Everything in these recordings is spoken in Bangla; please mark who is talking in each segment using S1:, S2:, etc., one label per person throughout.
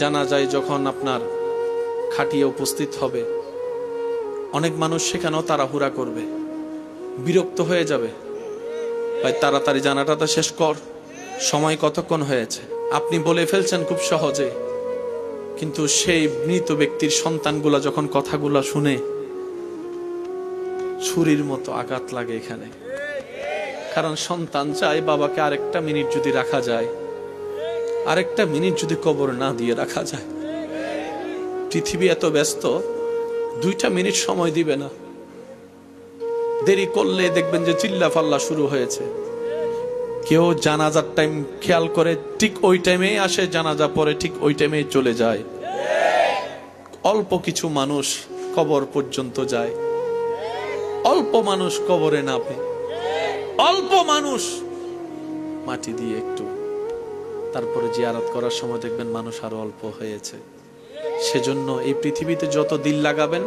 S1: জানাজায় যখন আপনার খাটিয়ে উপস্থিত হবে, অনেক মানুষ সেখানেও তাড়াহুড়া করবে, বিরক্ত হয়ে যাবে, ভাই তাড়াতাড়ি জানাটা তো শেষ কর, সময় কতক্ষণ হয়েছে। আপনি বলে ফেলছেন খুব সহজে, কিন্তু সেই মৃত ব্যক্তির সন্তানগুলা যখন কথাগুলা শুনে ছুরির মতো আঘাত লাগে এখানে। কারণ সন্তান চায় বাবাকে আরেকটা মিনিট যদি রাখা যায়, আরেকটা মিনিট যদি কবর না দিয়ে রাখা যায়। পৃথিবী এত ব্যস্ত, 2টা মিনিট সময় দিবে না। দেরি করলে দেখবেন যে চিল্লা ফাল্লা শুরু হয়েছে। কেউ জানাজার টাইম খেয়াল করে ঠিক ওই টাইমেই আসে, জানাজা পরে ঠিক ওই টাইমেই চলে যায়। অল্প কিছু মানুষ কবর পর্যন্ত যায়, অল্প মানুষ কবরে নামে, অল্প মানুষ মাটি দিয়ে একটু, তারপরে জিয়ারত করার সময় দেখবেন মানুষ আরো অল্প হয়েছে। সেজন্য এই পৃথিবীতে যত দিল লাগাবেন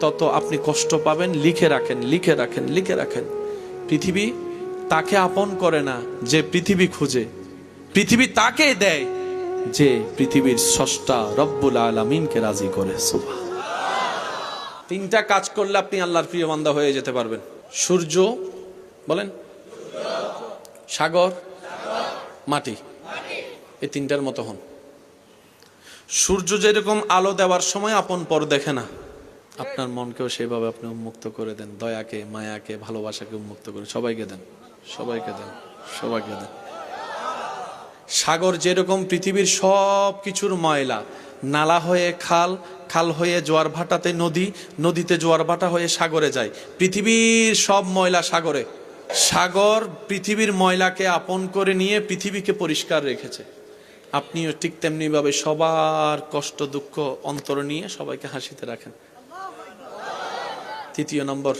S1: তত আপনি কষ্ট পাবেন। লিখে রাখেন, লিখে রাখেন, লিখে রাখেন। পৃথিবী তাকে আপন করে না যে পৃথিবী খুঁজে, পৃথিবী তাকে দেয় যে পৃথিবীর স্রষ্টা রব্বুল আলামিনকে রাজি করে। সুবহানাল্লাহ। 3টা কাজ করলে আপনি আল্লাহর প্রিয় বান্দা হয়ে যেতে পারবেন। সূর্য বলেন, সাগর, মাটি, এই 3টার মতো হন। সূর্য যেরকম আলো দেওয়ার সময় আপন পর দেখে না, আপনার মনকেও সেভাবে আপনি উন্মুক্ত করে দেন। দয়াকে, মায়াকে, ভালোবাসাকে উন্মুক্ত করে সবাইকে দেন, সবাইকে দেন, সবাইকে দেন। সাগর যেরকম পৃথিবীর সব কিছুর ময়লা, নালা হয়ে খাল, খাল হয়ে জোয়ার ভাটাতে নদী, নদীতে জোয়ার ভাটা হয়ে সাগরে যায়। পৃথিবীর সব ময়লা সাগরে। সাগর পৃথিবীর ময়লাকে আপন করে নিয়ে পৃথিবীকে পরিষ্কার রেখেছে। আপনিও ঠিক তেমনি ভাবে সবার কষ্ট দুঃখ অন্তরে নিয়ে সবাইকে হাসিতে রাখেন। 3 নম্বর,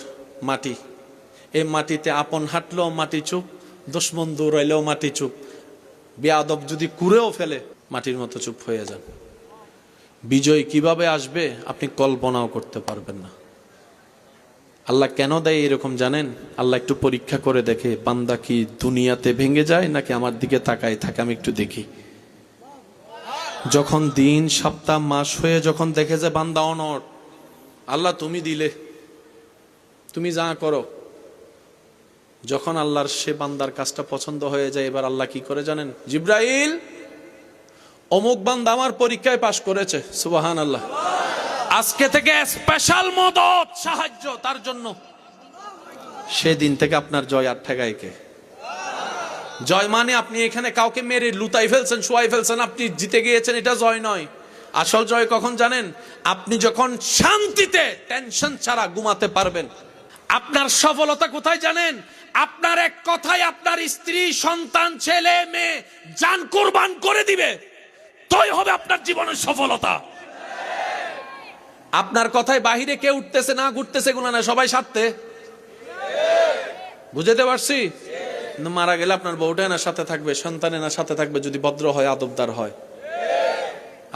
S1: মাটি। এই মাটিতে আপন হাঁটলেও মাটি চুপ, দুশমন দৌড়াইলেও মাটি চুপ, বেয়াদব যদি কুড়েও ফেলে মাটির মতো চুপ হয়ে যান। বিজয় কিভাবে আসবে আপনি কল্পনাও করতে পারবেন না। আল্লাহ কেন দেয় এরকম জানেন? আল্লাহ একটু পরীক্ষা করে দেখে বান্দা কি দুনিয়াতে ভেঙে যায় নাকি আমার দিকে তাকায় থাকে, আমি একটু দেখি। যখন দিন সপ্তাহ মাস হয়ে যখন দেখে যে বান্দা অনড়, আল্লাহ তুমি দিলে, তুমি যা করো, যখন আল্লাহর সে বান্দার কাজটা পছন্দ হয়ে যায়, এবার আল্লাহ কি করে জানেন? জিব্রাইল, অমুক বান্দা আমার পরীক্ষায় পাশ করেছে, সুবহানাল্লাহ, আজকে থেকে স্পেশাল মদদ সাহায্য তার জন্য। সেদিন থেকে আপনার জয় আর ঠেকায় কে? জয় মানে আপনি এখানে কাউকে মেরে লুতাই ফেলছেন, শোয়াই ফেলছেন, আপনি জিতে গিয়েছেন, এটা জয় নয়। আসল জয় কখন জানেন? আপনি যখন শান্তিতে টেনশন ছাড়া ঘুমাতে পারবেন। আপনার সফলতা কোথায় জানেন? আপনার এক কথায় আপনার স্ত্রী, সন্তান, ছেলে মেয়ে জান কুরবান করে দিবে, তোই হবে আপনার জীবনের সফলতা। আপনার কথায় বাহিরে কেউ উঠতেছে না, ঘুরতেছে গুলো না, সবাই সাথে। বুঝতে পারছি? মারা গেলে আপনার বউটা না সাথে থাকবে, সন্তানে না সাথে থাকবে, যদি ভদ্র হয়, আদবদার হয়।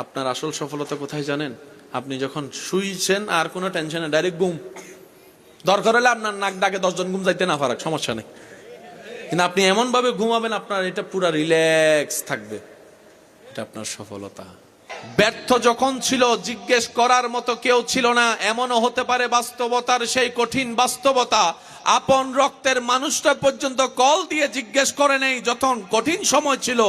S1: আপনার আসল সফলতা কোথায় জানেন? আপনি যখন শুইছেন আর কোনো টেনশনে ডাইরেক্ট ঘুম, দরকার হলে আপনার নাক ডাকে 10 জন ঘুম যাইতে না পারাক, সমস্যা নেই, কিন্তু আপনি এমন ভাবে ঘুমাবেন আপনার এটা পুরা রিল্যাক্স থাকবে, এটা আপনার সফলতা। ব্যর্থ যখন ছিল জিজ্ঞেস করার মতো কেউ ছিল না, এমনও হতে পারে বাস্তবতার সেই কঠিন বাস্তবতা আপন রক্তের মানুষটা পর্যন্ত কল দিয়ে জিজ্ঞেস করে নেই যখন কঠিন সময় ছিল।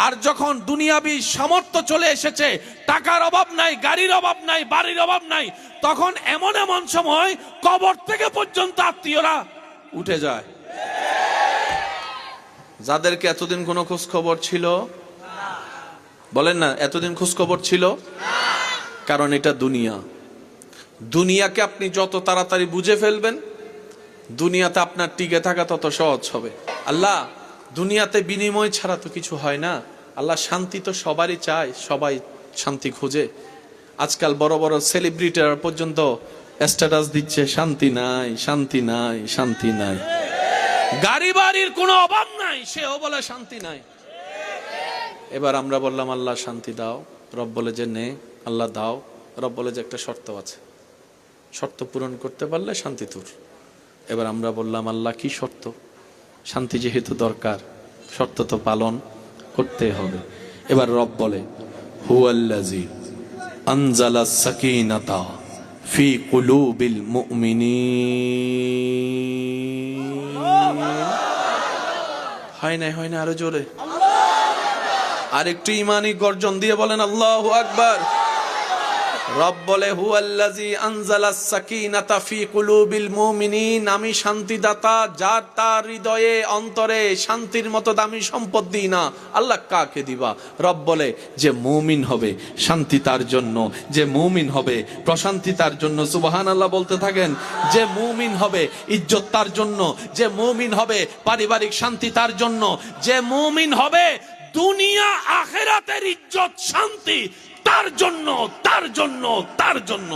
S1: আর যখন দুনিয়াবি সামর্থ্য চলে এসেছে, টাকার অভাব নাই, গাড়ির অভাব নাই, বাড়ির অভাব নাই, তখন এমন এমন সময় কবর থেকে পর্যন্ত আত্মীয়রা উঠে যায়, যাদেরকে এতদিন কোনো খোঁজ খবর ছিল, বলেন না, এতদিন খোঁজ খবর ছিল। কারণ এটা দুনিয়া। দুনিয়াকে আপনি যত তাড়াতাড়ি বুঝে ফেলবেন, দুনিয়াতে আপনার টিকে থাকা তত সহজ হবে। আল্লাহ দুনিয়াতে বিনিময় ছাড়া তো কিছু হয় না। আল্লাহ শান্তি তো সবারই চায়, সবাই শান্তি খোঁজে। আজকাল বড় বড় সেলিব্রিটিরা পর্যন্ত স্ট্যাটাস দিচ্ছে শান্তি নাই, শান্তি নাই, শান্তি নাই। গাড়ি বাড়ির কোনো অভাব নাই, সেও বলে শান্তি নাই। এবার আমরা বললাম আল্লাহ শান্তি দাও, রব বলে যে নে, আল্লাহ দাও। রব বলে যে একটা শর্ত আছে, শর্ত পূরণ করতে পারলে শান্তি তোর। এবার আমরা বললাম আল্লাহ কি শর্ত? শান্তি যেহেতু দরকার, শর্ত তো পালন করতে হবে। এবার রব বলে হুয়াল্লাযী আনজালাস সাকিনাতা ফি কুলুবিল মুমিনিন। হয় না আরো জোরে আরেকটু ঈমানি গর্জন দিয়ে বলেন আল্লাহু আকবার। রব বলে হুয়াল্লাযী আনজালাস সাকিনাতা ফি কুলুবিল মুমিনিন, আমি শান্তিদাতা, যার তার হৃদয়ে অন্তরে শান্তির মতো দামি সম্পদ দিই না। আল্লাহ কাকে দিবা? রব বলে যে মুমিন হবে শান্তি তার জন্য, যে মুমিন হবে প্রশান্তি তার জন্য। সুবহানাল্লাহ বলতে থাকেন। যে মুমিন হবে ইজ্জত তার জন্য, যে মুমিন হবে পারিবারিক শান্তি তার জন্য, যে মুমিন হবে দুনিয়া আখিরাতের ইজ্জত শান্তি তার জন্য, তার জন্য, তার জন্য।